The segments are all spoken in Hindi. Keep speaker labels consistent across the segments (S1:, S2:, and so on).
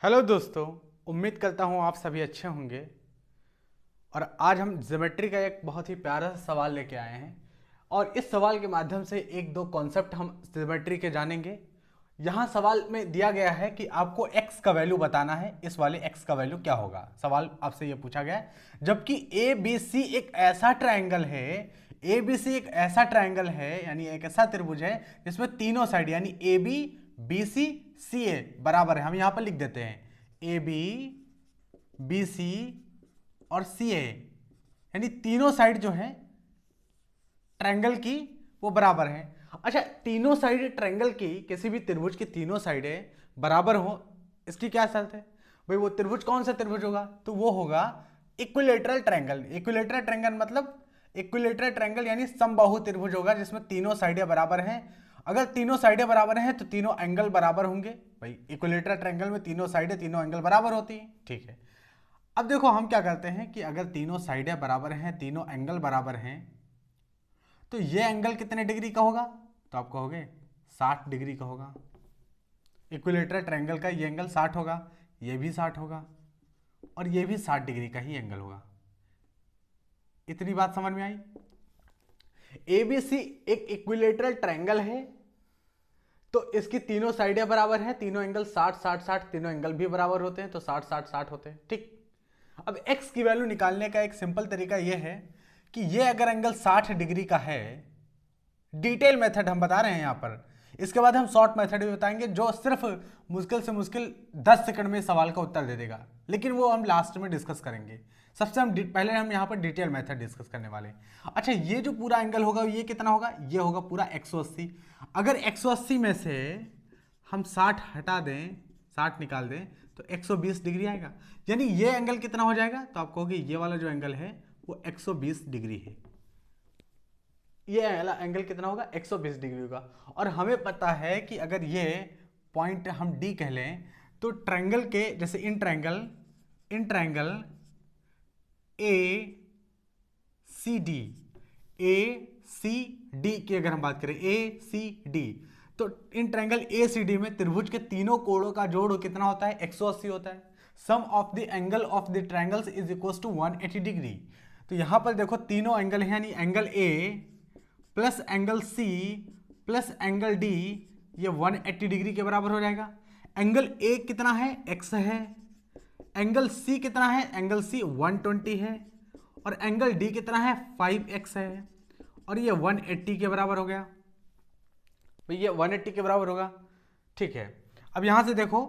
S1: हेलो दोस्तों, उम्मीद करता हूँ आप सभी अच्छे होंगे। और आज हम ज्योमेट्री का एक बहुत ही प्यारा सा सवाल लेके आए हैं और इस सवाल के माध्यम से एक दो कॉन्सेप्ट हम ज्योमेट्री के जानेंगे। यहाँ सवाल में दिया गया है कि आपको x का वैल्यू बताना है, इस वाले x का वैल्यू क्या होगा। सवाल आपसे ये पूछा गया है, जबकि ए बी सी एक ऐसा ट्रायंगल है, ए बी सी एक ऐसा ट्रायंगल है यानी एक ऐसा त्रिभुज है जिसमें तीनों साइड यानी ए बी बी सी सी ए बराबर है। हम यहां पर लिख देते हैं ए बी बी सी और सी ए, यानी तीनों साइड जो है ट्रायंगल की वो बराबर है। अच्छा, तीनों साइड ट्रायंगल की, किसी भी त्रिभुज की तीनों साइडें बराबर हो, इसकी क्या शर्त है भाई? वो त्रिभुज कौन सा त्रिभुज होगा? तो वो होगा इक्विलेटरल ट्रायंगल। इक्विलेटरल ट्रायंगल मतलब इक्विलेटरल ट्रायंगल यानी समबाहु त्रिभुज होगा जिसमें तीनों साइडें बराबर हैं। अगर तीनों साइडें बराबर हैं तो तीनों एंगल बराबर होंगे। भाई इक्विलेटरल ट्रायंगल में तीनों साइडें तीनों एंगल बराबर होती हैं, ठीक है। अब देखो हम क्या करते हैं कि अगर तीनों साइडें बराबर हैं, तीनों एंगल बराबर हैं, तो ये एंगल कितने डिग्री का होगा? तो आप कहोगे 60 डिग्री का होगा। इक्विलेटरल ट्रायंगल का ये एंगल 60 होगा, ये भी 60 होगा और ये भी 60 डिग्री का ही एंगल होगा। इतनी बात समझ में आई? एबीसी एक इक्विलेटरल ट्रायंगल है तो इसकी तीनों साइडें बराबर हैं, तीनों एंगल 60 60 60, तीनों एंगल भी बराबर होते हैं तो 60 60 60 होते हैं, ठीक। अब x की वैल्यू निकालने का एक सिंपल तरीका यह है कि ये अगर एंगल 60 डिग्री का है, डिटेल मेथड हम बता रहे हैं यहां पर, इसके बाद हम शॉर्ट मेथड भी बताएंगे जो सिर्फ मुश्किल से मुश्किल 10 सेकंड में सवाल का उत्तर दे देगा, लेकिन वो हम लास्ट में डिस्कस करेंगे। सबसे पहले हम यहाँ पर डिटेल मेथड डिस्कस करने वाले हैं। अच्छा, ये जो पूरा एंगल होगा ये कितना होगा? ये होगा पूरा 180। अगर 180 में से हम 60 हटा दें, 60 निकाल दें तो 120 डिग्री आएगा, यानी ये एंगल कितना हो जाएगा? तो आप कहोगे ये वाला जो एंगल है वो 120 डिग्री है। ये वाला एंगल कितना होगा? 120 डिग्री होगा। और हमें पता है कि अगर ये पॉइंट हम डी कह लें तो ट्रायंगल के जैसे in triangle A C D की अगर हम बात करें ए सी डी, तो in triangle A C D में त्रिभुज के तीनों कोणों का जोड़ कितना होता है? 180 होता है। Sum of the angle of the triangles is equal to 180 degree. तो यहां पर देखो तीनों एंगल है यानी angle A plus angle C plus angle D, ये 180 डिग्री के बराबर हो जाएगा। एंगल ए कितना है? x है। एंगल सी कितना है? एंगल सी 120 है। और एंगल डी कितना है? 5x है। और ये 180 के बराबर हो गया। भाई ये 180 के बराबर होगा, ठीक है। अब यहां से देखो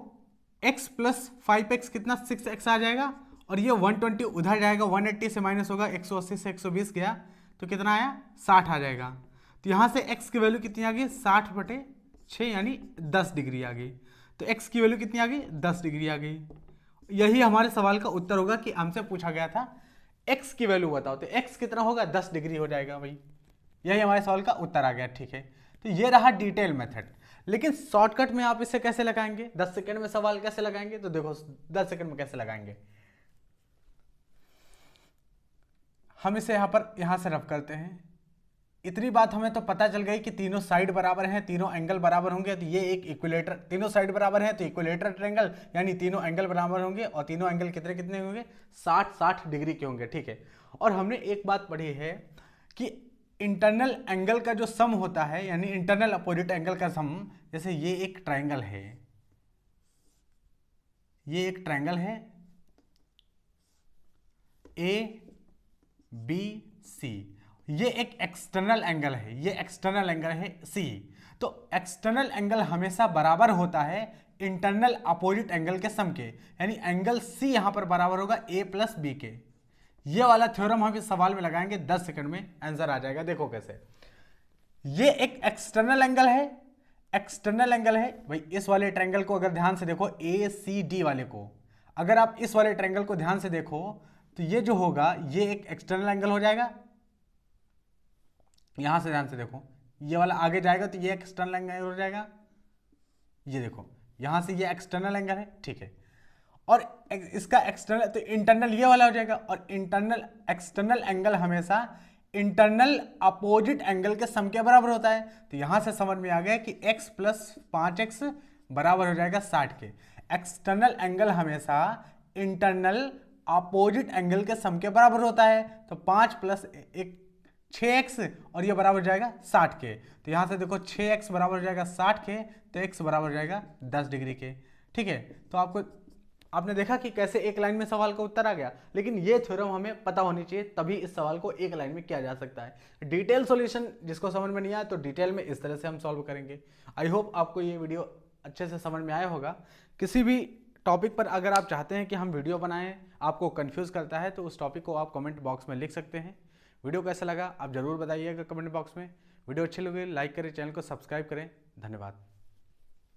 S1: x प्लस 5x कितना? 6x आ जाएगा और ये 120 उधर जाएगा, 180 से माइनस होगा, 180 से 120 गया तो कितना आया? 60 आ जाएगा। तो यहां से x की वैल्यू कितनी आ गई? 60/6 यानी 10 डिग्री आ गई। तो x की वैल्यू कितनी आ गई? 10 डिग्री आ गई। यही हमारे सवाल का उत्तर होगा कि हमसे पूछा गया था x की वैल्यू बताओ, तो x कितना होगा? 10 डिग्री हो जाएगा। भाई यही हमारे सवाल का उत्तर आ गया, ठीक है। तो ये रहा डिटेल मेथड। लेकिन शॉर्टकट में आप इसे कैसे लगाएंगे? 10 सेकंड में सवाल कैसे लगाएंगे? तो देखो 10 सेकंड में कैसे लगाएंगे, हम इसे यहां से रफ करते हैं। इतनी बात हमें तो पता चल गई कि तीनों साइड बराबर हैं, तीनों एंगल बराबर होंगे, तो ये एक इक्विलेटर, तीनों साइड बराबर हैं तो इक्विलेटर ट्रायंगल यानी तीनों एंगल बराबर होंगे और तीनों एंगल कितने कितने होंगे? 60 60 डिग्री के होंगे, ठीक है। और हमने एक बात पढ़ी है कि इंटरनल एंगल का जो सम होता है यानी इंटरनल अपोजिट एंगल का सम, जैसे ये एक ट्रायंगल है, ये एक ट्रायंगल है ए बी सी, ये एक एक्सटर्नल एंगल है, ये एक्सटर्नल एंगल है सी। तो एक्सटर्नल एंगल हमेशा बराबर होता है इंटरनल अपोजिट एंगल के सम के, यानी एंगल सी यहां पर बराबर होगा ए प्लस बी के। ये वाला थ्योरम हम इस सवाल में लगाएंगे, 10 सेकंड में आंसर आ जाएगा। देखो कैसे, ये एक एक्सटर्नल एंगल है, एक्सटर्नल एंगल है। भाई इस वाले ट्रायंगल को अगर ध्यान से देखो, ए सी डी वाले को अगर आप इस वाले ट्रायंगल को ध्यान से देखो तो ये जो होगा ये एक एक्सटर्नल एंगल हो जाएगा। यहां से ध्यान से देखो, ये वाला आगे जाएगा तो ये एक्सटर्नल एंगल हो जाएगा। ये देखो यहां से ये एक्सटर्नल एंगल है, ठीक है। और इसका एक्सटर्नल तो इंटरनल ये वाला हो जाएगा। और इंटरनल एक्सटर्नल एंगल हमेशा इंटरनल अपोजिट एंगल के सम के बराबर होता है। तो यहां से समझ में आ गया कि x प्लस 5x बराबर हो जाएगा 60 के। एक्सटर्नल एंगल हमेशा इंटरनल अपोजिट एंगल के सम के बराबर होता है। तो 5 प्लस 1 6x और ये बराबर हो जाएगा 60 के। तो यहाँ से देखो 6x बराबर हो जाएगा 60 के, तो x बराबर हो जाएगा 10 डिग्री के। ठीक है, तो आपने देखा कि कैसे एक लाइन में सवाल का उत्तर आ गया। लेकिन ये थ्योरम हमें पता होनी चाहिए, तभी इस सवाल को एक लाइन में किया जा सकता है। डिटेल सॉल्यूशन जिसको समझ में नहीं आया तो डिटेल में इस तरह से हम सॉल्व करेंगे। आई होप आपको ये वीडियो अच्छे से समझ में आया होगा। किसी भी टॉपिक पर अगर आप चाहते हैं कि हम वीडियो बनाएं, आपको कंफ्यूज करता है, तो उस टॉपिक को आप कमेंट बॉक्स में लिख सकते हैं। वीडियो कैसा लगा आप जरूर बताइएगा कमेंट बॉक्स में। वीडियो अच्छी लगी लाइक करें, चैनल को सब्सक्राइब करें। धन्यवाद।